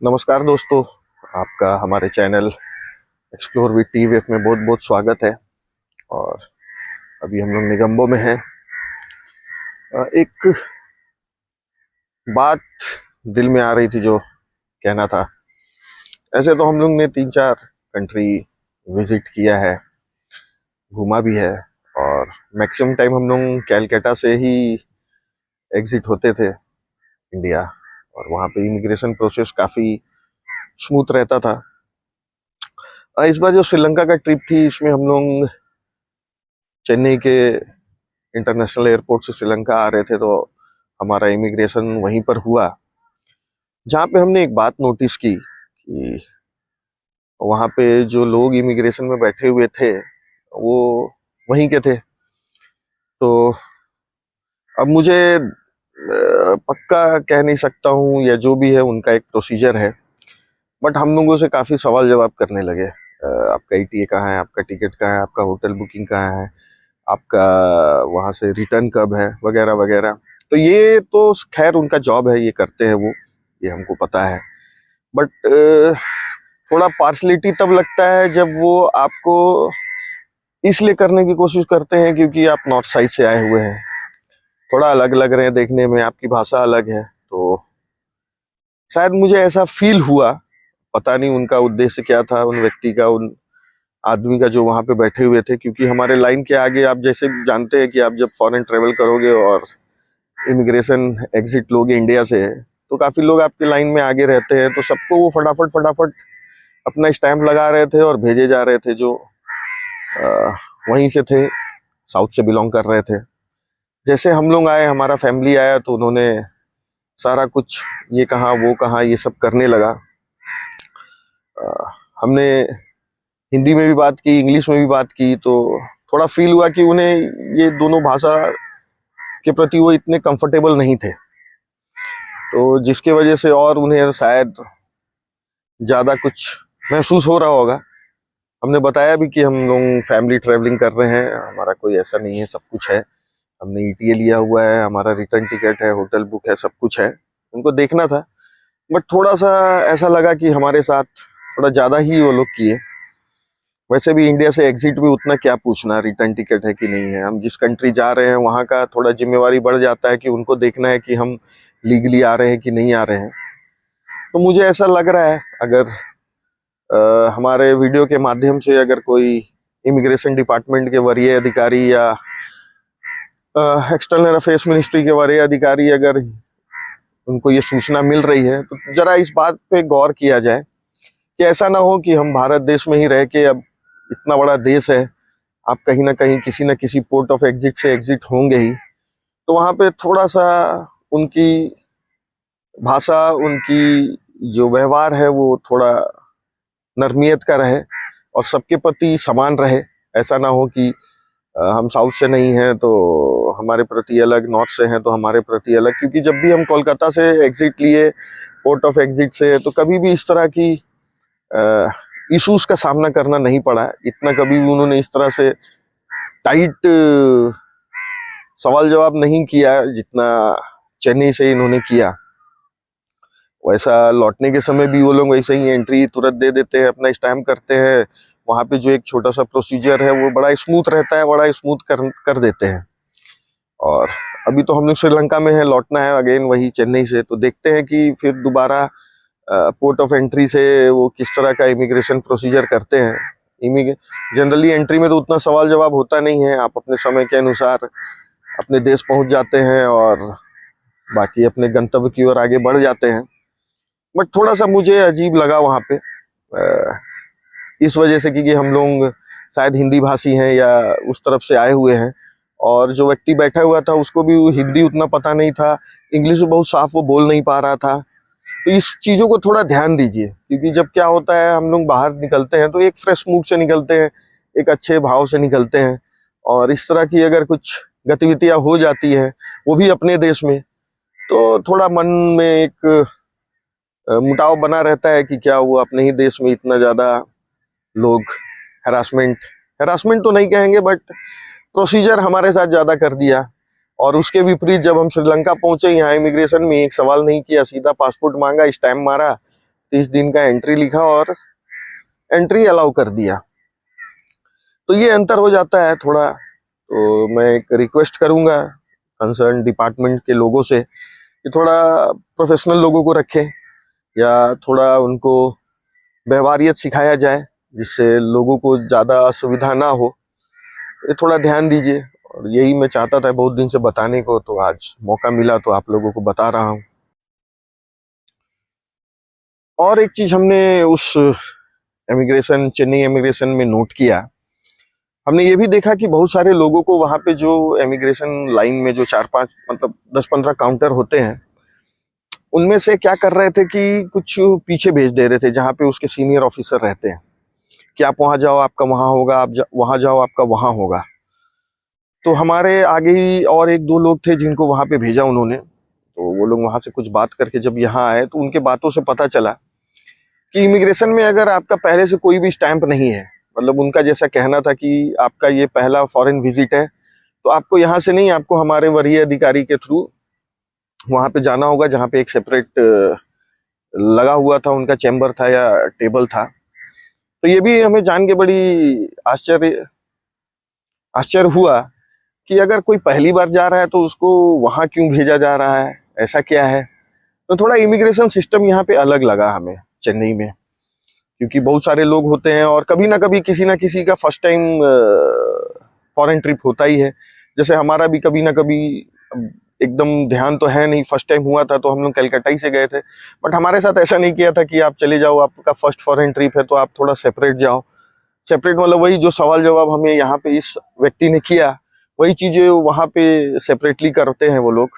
नमस्कार दोस्तों, आपका हमारे चैनल एक्सप्लोर विद टीवीएफ में बहुत बहुत स्वागत है। और अभी हम लोग निगम्बो में हैं। एक बात दिल में आ रही थी जो कहना था। ऐसे तो हम लोग ने 3-4 कंट्री विजिट किया है, घूमा भी है, और मैक्सिमम टाइम हम लोग कैलकाटा से ही एग्जिट होते थे इंडिया, और वहाँ पे इमिग्रेशन प्रोसेस काफ़ी स्मूथ रहता था। इस बार जो श्रीलंका का ट्रिप थी, इसमें हम लोग चेन्नई के इंटरनेशनल एयरपोर्ट से श्रीलंका आ रहे थे, तो हमारा इमिग्रेशन वहीं पर हुआ, जहाँ पे हमने एक बात नोटिस की कि वहाँ पे जो लोग इमिग्रेशन में बैठे हुए थे वो वहीं के थे। तो अब मुझे पक्का कह नहीं सकता हूँ, या जो भी है उनका एक प्रोसीजर है, बट हम लोगों से काफ़ी सवाल जवाब करने लगे। आपका ईटीए कहाँ है, आपका टिकट कहाँ है, आपका होटल बुकिंग कहाँ है, आपका वहाँ से रिटर्न कब है, वगैरह वगैरह। तो ये तो खैर उनका जॉब है, ये करते हैं वो, ये हमको पता है। बट थोड़ा पार्शलिटी तब लगता है जब वो आपको इसलिए करने की कोशिश करते हैं क्योंकि आप नॉर्थ साइड से आए हुए हैं, थोड़ा अलग लग रहे हैं देखने में, आपकी भाषा अलग है। तो शायद मुझे ऐसा फील हुआ, पता नहीं उनका उद्देश्य क्या था, उन व्यक्ति का, उन आदमी का जो वहां पे बैठे हुए थे। क्योंकि हमारे लाइन के आगे, आप जैसे जानते हैं कि आप जब फॉरेन ट्रेवल करोगे और इमिग्रेशन एग्जिट लोगे इंडिया से, तो काफी लोग आपके लाइन में आगे रहते हैं, तो सबको वो फटाफट फटाफट अपना स्टैंप लगा रहे थे और भेजे जा रहे थे, जो वहीं से थे, साउथ से बिलोंग कर रहे थे। जैसे हम लोग आए, हमारा फैमिली आया, तो उन्होंने सारा कुछ ये कहा वो कहा, ये सब करने लगा। हमने हिंदी में भी बात की, इंग्लिश में भी बात की, तो थोड़ा फील हुआ कि उन्हें ये दोनों भाषा के प्रति वो इतने कंफर्टेबल नहीं थे, तो जिसके वजह से और उन्हें शायद ज़्यादा कुछ महसूस हो रहा होगा। हमने बताया भी कि हम लोग फैमिली ट्रैवलिंग कर रहे हैं, हमारा कोई ऐसा नहीं है, सब कुछ है, हमने ईटीए लिया हुआ है, हमारा रिटर्न टिकट है, होटल बुक है, सब कुछ है। उनको देखना था, बट थोड़ा सा ऐसा लगा कि हमारे साथ थोड़ा ज़्यादा ही वो लोग किए। वैसे भी इंडिया से एग्जिट भी उतना क्या पूछना, रिटर्न टिकट है कि नहीं है, हम जिस कंट्री जा रहे हैं वहाँ का थोड़ा जिम्मेवारी बढ़ जाता है कि उनको देखना है कि हम लीगली आ रहे हैं कि नहीं आ रहे हैं। तो मुझे ऐसा लग रहा है, अगर हमारे वीडियो के माध्यम से अगर कोई इमिग्रेशन डिपार्टमेंट के वरीय अधिकारी या एक्सटर्नल अफेयर्स मिनिस्ट्री के वरीय अधिकारी, अगर उनको ये सूचना मिल रही है, तो जरा इस बात पे गौर किया जाए कि ऐसा ना हो कि हम भारत देश में ही रह के, अब इतना बड़ा देश है, आप कहीं ना कहीं किसी न किसी पोर्ट ऑफ एग्जिट से एग्जिट होंगे ही, तो वहाँ पे थोड़ा सा उनकी भाषा, उनकी जो व्यवहार है वो थोड़ा नरमियत का रहे और सबके प्रति समान रहे। ऐसा ना हो कि हम साउथ से नहीं हैं तो हमारे प्रति अलग, नॉर्थ से हैं तो हमारे प्रति अलग। क्योंकि जब भी हम कोलकाता से एग्जिट लिए, पोर्ट ऑफ एग्जिट से, तो कभी भी इस तरह की इश्यूज का सामना करना नहीं पड़ा। इतना कभी भी उन्होंने इस तरह से टाइट सवाल जवाब नहीं किया जितना चेन्नई से इन्होंने किया। वैसा लौटने के समय भी वो लोग वैसे ही एंट्री तुरंत दे देते हैं, अपना स्टैम्प करते हैं। वहाँ पे जो एक छोटा सा प्रोसीजर है वो बड़ा स्मूथ रहता है, बड़ा स्मूथ कर देते हैं। और अभी तो हम लोग श्रीलंका में है, लौटना है अगेन वही चेन्नई से, तो देखते हैं कि फिर दोबारा पोर्ट ऑफ एंट्री से वो किस तरह का इमिग्रेशन प्रोसीजर करते हैं। जनरली एंट्री में तो उतना सवाल जवाब होता नहीं है, आप अपने समय के अनुसार अपने देश पहुंच जाते हैं और बाकी अपने गंतव्य की ओर आगे बढ़ जाते हैं। बट थोड़ा सा मुझे अजीब लगा वहाँ पे, इस वजह से कि हम लोग शायद हिंदी भाषी हैं या उस तरफ से आए हुए हैं, और जो व्यक्ति बैठा हुआ था उसको भी हिंदी उतना पता नहीं था, इंग्लिश बहुत साफ वो बोल नहीं पा रहा था। तो इस चीज़ों को थोड़ा ध्यान दीजिए, क्योंकि जब क्या होता है, हम लोग बाहर निकलते हैं तो एक फ्रेश मूड से निकलते हैं, एक अच्छे भाव से निकलते हैं, और इस तरह की अगर कुछ गतिविधियां हो जाती है वो भी अपने देश में, तो थोड़ा मन में एक मुटाव बना रहता है कि क्या हुआ, अपने ही देश में इतना ज़्यादा लोग हैरासमेंट तो नहीं कहेंगे, बट प्रोसीजर हमारे साथ ज़्यादा कर दिया। और उसके विपरीत जब हम श्रीलंका पहुंचे, यहाँ इमिग्रेशन में एक सवाल नहीं किया, सीधा पासपोर्ट मांगा, स्टैम्प मारा, 30 दिन का एंट्री लिखा और एंट्री अलाउ कर दिया। तो ये अंतर हो जाता है थोड़ा। तो मैं एक रिक्वेस्ट करूंगा कंसर्न डिपार्टमेंट के लोगों से कि थोड़ा प्रोफेशनल लोगों को रखें या थोड़ा उनको व्यवहारियत सिखाया जाए, जिससे लोगों को ज़्यादा असुविधा ना हो। ये थोड़ा ध्यान दीजिए। और यही मैं चाहता था बहुत दिन से बताने को, तो आज मौका मिला तो आप लोगों को बता रहा हूँ। और एक चीज हमने उस चेन्नई इमिग्रेशन में नोट किया, हमने ये भी देखा कि बहुत सारे लोगों को वहां पे जो इमिग्रेशन लाइन में जो 4-5 मतलब 10-15 काउंटर होते हैं, उनमें से क्या कर रहे थे कि कुछ पीछे भेज दे रहे थे जहाँ पे उसके सीनियर ऑफिसर रहते हैं कि आप वहां जाओ आपका वहां होगा, आप वहां जाओ आपका वहां होगा। तो हमारे आगे ही और 1-2 लोग थे जिनको वहां पे भेजा उन्होंने। तो वो लोग वहां से कुछ बात करके जब यहाँ आए तो उनके बातों से पता चला कि इमिग्रेशन में अगर आपका पहले से कोई भी स्टैंप नहीं है, मतलब उनका जैसा कहना था कि आपका ये पहला फॉरेन विजिट है, तो आपको यहाँ से नहीं, आपको हमारे वरीय अधिकारी के थ्रू वहां पे जाना होगा, जहाँ पे एक सेपरेट लगा हुआ था, उनका चैम्बर था या टेबल था। तो ये भी हमें जान के बड़ी आश्चर्य हुआ कि अगर कोई पहली बार जा रहा है तो उसको वहां क्यों भेजा जा रहा है, ऐसा क्या है। तो थोड़ा इमिग्रेशन सिस्टम यहाँ पे अलग लगा हमें चेन्नई में, क्योंकि बहुत सारे लोग होते हैं और कभी ना कभी किसी ना किसी का फर्स्ट टाइम फॉरेन ट्रिप होता ही है। जैसे हमारा भी कभी ना कभी, एकदम ध्यान तो है नहीं, फर्स्ट टाइम हुआ था तो हम लोग कलकत्ता ही से गए थे। बट हमारे साथ ऐसा नहीं किया था कि आप चले जाओ, आपका फर्स्ट फॉरेन ट्रिप है तो आप थोड़ा सेपरेट जाओ। सेपरेट मतलब वही जो सवाल जवाब हमें यहाँ पे इस व्यक्ति ने किया, वही चीजें वहां पे सेपरेटली करते हैं वो लोग।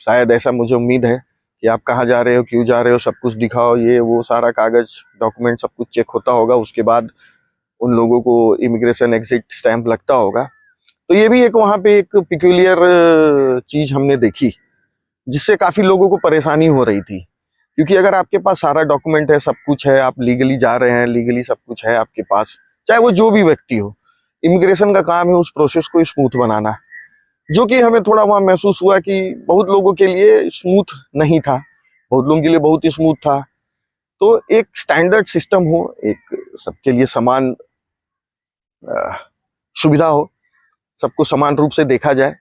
शायद ऐसा मुझे उम्मीद है कि आप कहाँ जा रहे हो, क्यों जा रहे हो, सब कुछ दिखाओ, ये वो सारा कागज डॉक्यूमेंट सब कुछ चेक होता होगा। उसके बाद उन लोगों को इमिग्रेशन एग्जिट स्टैंप लगता होगा। तो ये भी एक वहाँ पे एक पिक्यूलियर चीज हमने देखी, जिससे काफी लोगों को परेशानी हो रही थी। क्योंकि अगर आपके पास सारा डॉक्यूमेंट है, सब कुछ है, आप लीगली जा रहे हैं, लीगली सब कुछ है आपके पास, चाहे वो जो भी व्यक्ति हो, इमिग्रेशन का काम है उस प्रोसेस को स्मूथ बनाना। जो कि हमें थोड़ा वहां महसूस हुआ कि बहुत लोगों के लिए स्मूथ नहीं था, बहुत लोगों के लिए बहुत ही स्मूथ था। तो एक स्टैंडर्ड सिस्टम हो, एक सबके लिए समान सुविधा हो, सबको समान रूप से देखा जाए।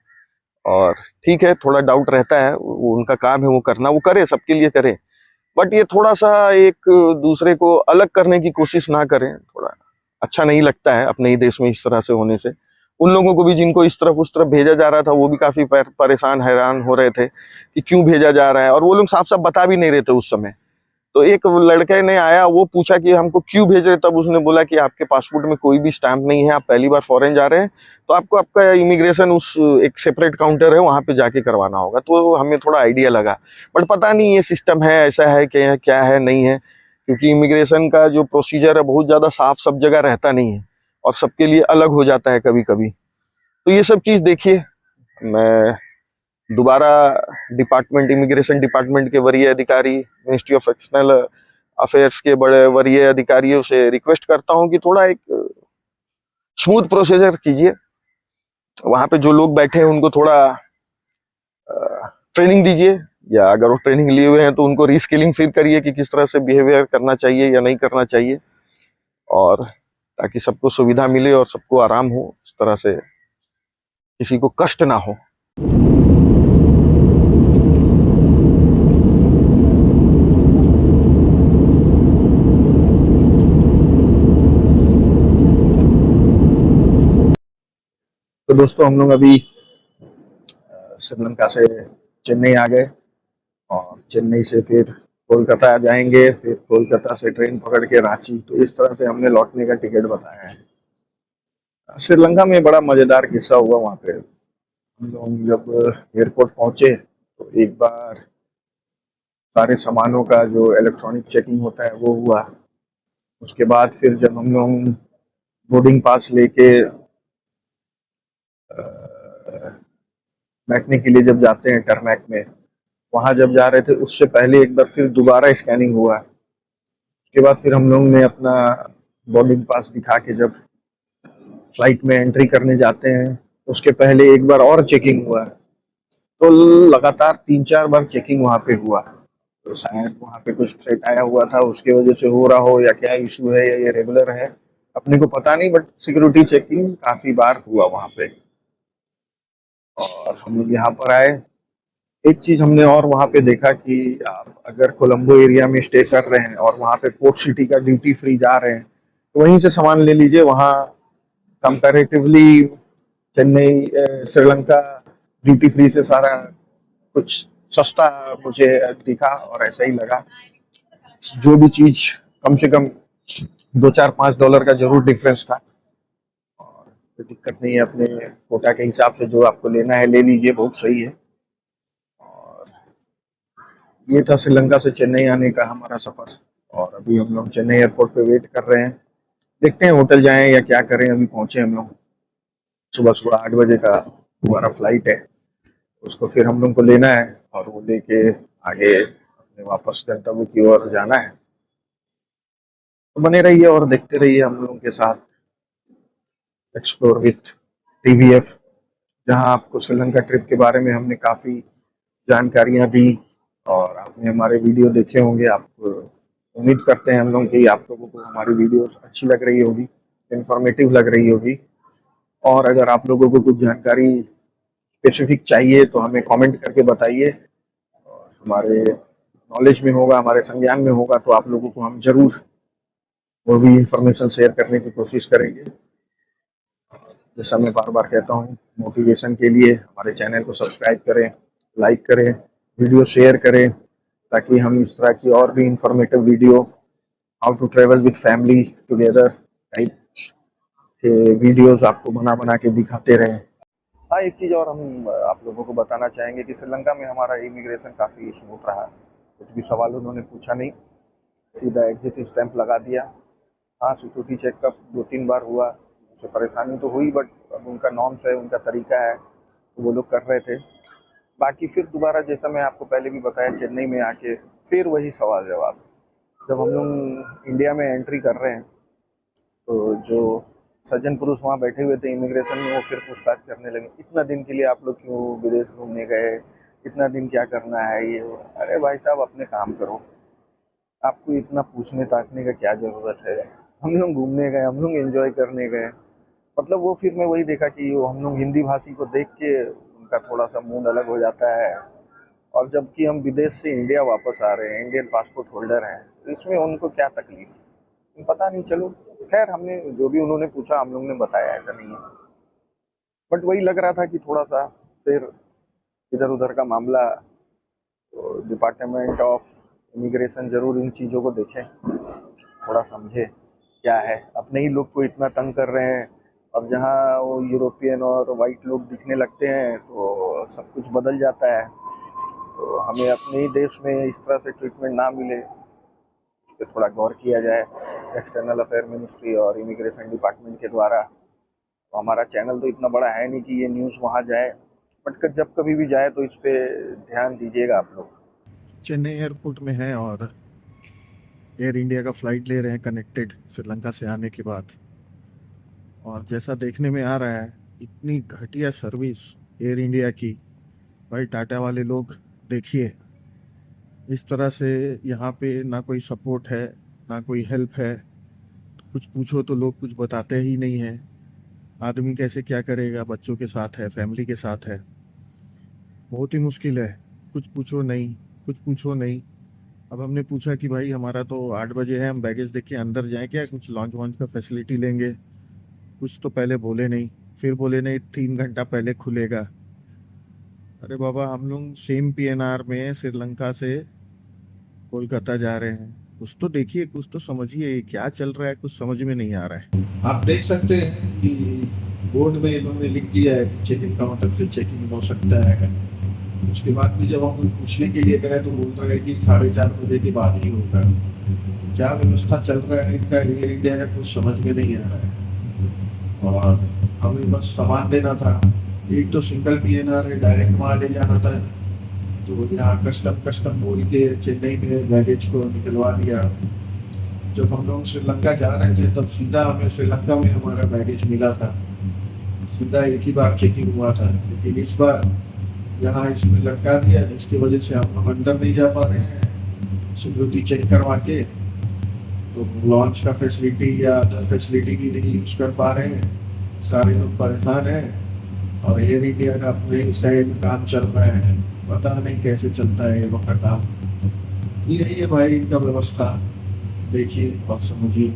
और ठीक है, थोड़ा डाउट रहता है, वो उनका काम है वो करना, वो करे, सबके लिए करे। बट ये थोड़ा सा एक दूसरे को अलग करने की कोशिश ना करें, थोड़ा अच्छा नहीं लगता है अपने ही देश में इस तरह से होने से। उन लोगों को भी जिनको इस तरफ उस तरफ भेजा जा रहा था, वो भी काफी परेशान हैरान हो रहे थे कि क्यों भेजा जा रहा है, और वो लोग साफ साफ बता भी नहीं रहे थे उस समय। तो एक लड़के ने आया, वो पूछा कि हमको क्यों भेज रहे, तब उसने बोला कि आपके पासपोर्ट में कोई भी स्टैंप नहीं है, आप पहली बार फॉरेन जा रहे हैं, तो आपको आपका इमिग्रेशन उस एक सेपरेट काउंटर है वहां पे जाके करवाना होगा। तो हमें थोड़ा आइडिया लगा, बट पता नहीं ये सिस्टम है, ऐसा है कि क्या है नहीं है। क्योंकि इमिग्रेशन का जो प्रोसीजर है बहुत ज्यादा साफ सब जगह रहता नहीं है, और सबके लिए अलग हो जाता है कभी कभी। तो ये सब चीज देखिए, मैं दोबारा इमिग्रेशन डिपार्टमेंट के वरीय अधिकारी, मिनिस्ट्री ऑफ एक्सटर्नल अफेयर्स के बड़े वरीय अधिकारियों से रिक्वेस्ट करता हूं कि थोड़ा एक स्मूथ प्रोसीजर कीजिए। वहां पे जो लोग बैठे हैं उनको थोड़ा ट्रेनिंग दीजिए, या अगर वो ट्रेनिंग लिए हुए हैं तो उनको रीस्किलिंग फिर करिए कि किस तरह से बिहेवियर करना चाहिए या नहीं करना चाहिए, और ताकि सबको सुविधा मिले और सबको आराम हो, इस तरह से किसी को कष्ट ना हो। तो दोस्तों, हम लोग अभी श्रीलंका से चेन्नई आ गए, और चेन्नई से फिर कोलकाता जाएंगे, फिर कोलकाता से ट्रेन पकड़ के रांची। तो इस तरह से हमने लौटने का टिकट बताया है। श्रीलंका में बड़ा मजेदार किस्सा हुआ। वहां पे हम लोग जब एयरपोर्ट पहुंचे तो एक बार सारे सामानों का जो इलेक्ट्रॉनिक चेकिंग होता है वो हुआ। उसके बाद फिर जब हम लोग बोर्डिंग पास लेके बैठने के लिए जब जाते हैं टरमैक में, वहां जब जा रहे थे उससे पहले एक बार फिर दोबारा स्कैनिंग हुआ। उसके बाद फिर हम लोग ने अपना बोर्डिंग पास दिखा के जब फ्लाइट में एंट्री करने जाते हैं, उसके पहले एक बार और चेकिंग हुआ। तो लगातार 3-4 बार चेकिंग वहां पे हुआ। तो शायद वहाँ पे कुछ थ्रेट आया हुआ था, उसके वजह से हो रहा हो, या क्या इशू है, या ये रेगुलर है, अपने को पता नहीं। बट सिक्योरिटी चेकिंग काफी बार हुआ वहाँ पे। और हम लोग यहाँ पर आए, एक चीज हमने और वहाँ पे देखा कि आप अगर कोलंबो एरिया में स्टे कर रहे हैं और वहाँ पे पोर्ट सिटी का ड्यूटी फ्री जा रहे हैं, तो वहीं से सामान ले लीजिए। वहाँ comparatively Chennai, Sri Lanka duty free से सारा कुछ सस्ता मुझे दिखा, और ऐसा ही लगा। जो भी चीज कम से कम 2 4 5 डॉलर का जरूर डिफरेंस था। कोई दिक्कत नहीं है, अपने कोटा के हिसाब से जो आपको लेना है ले लीजिए, बहुत सही है। और ये था श्रीलंका से चेन्नई आने का हमारा सफर। और अभी हम लोग चेन्नई एयरपोर्ट पे वेट कर रहे हैं, देखते हैं होटल जाएं या क्या करें। अभी पहुंचे हम लोग, सुबह सुबह 8 बजे का हमारा फ्लाइट है। उसको फिर हम लोग को लेना है और वो लेके आगे अपने वापस गंतव्य की ओर जाना है। तो बने रहिए और देखते रहिए हम लोगों के साथ एक्सप्लोर विथ टीवीएफ, जहां आपको श्रीलंका ट्रिप के बारे में हमने काफ़ी जानकारियां दी। और आपने हमारे वीडियो देखे होंगे, आप उम्मीद करते हैं हम लोग कि आप लोगों को हमारी वीडियोस अच्छी लग रही होगी, इन्फॉर्मेटिव लग रही होगी। और अगर आप लोगों को कुछ जानकारी स्पेसिफिक चाहिए तो हमें कमेंट करके बताइए, और हमारे नॉलेज में होगा, हमारे संज्ञान में होगा, तो आप लोगों को हम जरूर वो भी इंफॉर्मेशन शेयर करने की कोशिश करेंगे। जैसा मैं बार बार कहता हूँ, मोटिवेशन के लिए हमारे चैनल को सब्सक्राइब करें, लाइक करें, वीडियो शेयर करें, ताकि हम इस तरह की और भी informative video, how to travel with family together type के वीडियोस आपको बना बना के दिखाते रहें। हाँ, एक चीज़ और हम आप लोगों को बताना चाहेंगे कि श्रीलंका में हमारा इमिग्रेशन काफ़ी स्मूथ रहा। कुछ भी सवाल उन्होंने पूछा नहीं, सीधा एग्जिट स्टैंप लगा दिया। हाँ, सिक्योरिटी चेकअप 2 3 बार हुआ, उससे परेशानी तो हुई, बट अब उनका नॉर्म्स है, उनका तरीका है, तो वो लोग कर रहे थे। बाकी फिर दोबारा, जैसा मैं आपको पहले भी बताया, चेन्नई में आके फिर वही सवाल जवाब। जब हम लोग इंडिया में एंट्री कर रहे हैं, तो जो सज्जन पुरुष वहाँ बैठे हुए थे इमिग्रेशन में, वो फिर पूछताछ करने लगे, इतना दिन के लिए आप लोग क्यों विदेश घूमने गए, इतना दिन क्या करना है ये वो। अरे भाई साहब, अपने काम करो, आपको इतना पूछने ताछने का क्या ज़रूरत है। हम लोग घूमने गए, हम लोग एंजॉय करने गए। मतलब वो फिर मैं वही देखा कि वो हम लोग हिंदी भाषी को देख के उनका थोड़ा सा मूड अलग हो जाता है। और जबकि हम विदेश से इंडिया वापस आ रहे हैं, इंडियन पासपोर्ट होल्डर हैं, तो इसमें उनको क्या तकलीफ, पता नहीं। चलो खैर, हमने जो भी उन्होंने पूछा हम लोग ने बताया, ऐसा नहीं है। बट वही लग रहा था कि थोड़ा सा फिर इधर उधर का मामला, तो डिपार्टमेंट ऑफ इमिग्रेशन ज़रूर इन चीज़ों को देखें, थोड़ा समझे क्या है। अपने ही लोग को इतना तंग कर रहे हैं, अब जहाँ वो यूरोपियन और वाइट लोग दिखने लगते हैं तो सब कुछ बदल जाता है। तो हमें अपने ही देश में इस तरह से ट्रीटमेंट ना मिले, इस पर थोड़ा गौर किया जाए एक्सटर्नल अफेयर मिनिस्ट्री और इमिग्रेशन डिपार्टमेंट के द्वारा। तो हमारा चैनल तो इतना बड़ा है नहीं कि ये न्यूज़ वहाँ जाए, बट जब कभी भी जाए तो इस पर ध्यान दीजिएगा आप लोग। चेन्नई एयरपोर्ट में है और एयर इंडिया का फ़्लाइट ले रहे हैं कनेक्टेड, श्रीलंका से आने के बाद। और जैसा देखने में आ रहा है, इतनी घटिया सर्विस एयर इंडिया की। भाई टाटा वाले लोग देखिए, इस तरह से यहाँ पे ना कोई सपोर्ट है, ना कोई हेल्प है। कुछ पूछो तो लोग कुछ बताते ही नहीं हैं। आदमी कैसे क्या करेगा, बच्चों के साथ है, फैमिली के साथ है, बहुत ही मुश्किल है। कुछ पूछो नहीं, कुछ पूछो नहीं। अब हमने पूछा कि भाई हमारा तो 8 बजे है, हम बैगेज देख के अंदर जाएं क्या, कुछ लॉन्च वॉन्च का फैसिलिटी लेंगे। कुछ तो पहले बोले नहीं, फिर बोले नहीं 3 घंटा पहले खुलेगा। अरे बाबा, हम लोग सेम पीएनआर में श्रीलंका से कोलकाता जा रहे हैं। कुछ तो देखिए, कुछ तो समझिए, क्या चल रहा है, कुछ समझ में नहीं आ रहा है। आप देख सकते हैं कि बोर्ड में इन्होंने लिख दिया है चेकिंग काउंटर से चेकिंग हो सकता है। उसके बाद भी जब हम पूछने के लिए गए तो बोल रहे हैं कि 4:30 बजे के बाद ही होगा। क्या व्यवस्था चल रहा है इनका एयर इंडिया का, कुछ समझ में नहीं आ रहा है। और हमें बस सामान देना था, एक तो सिंगल पीएनआर है, डायरेक्ट वहाँ ले जाना था। तो यहाँ कस्टम बोल के चेन्नई में बैगेज को निकलवा दिया। जब हम लोग श्रीलंका जा रहे थे तब सीधा हमें श्रीलंका में हमारा बैगेज मिला था, सीधा एक ही बार चेकिंग हुआ था। लेकिन इस बार यहाँ इसमें लटका दिया, जिसकी वजह से हम लोग अंदर नहीं जा पा रहे हैं सिक्योरिटी चेक करवा के, तो लॉन्च का फैसिलिटी या अदर फैसिलिटी भी नहीं यूज कर पा रहे हैं, सारे लोग परेशान हैं। और एयर इंडिया का अपने ही साइड में काम चल रहा है, पता नहीं कैसे चलता है ये लोग का काम। यही है भाई इनका व्यवस्था, देखिए और समझिए।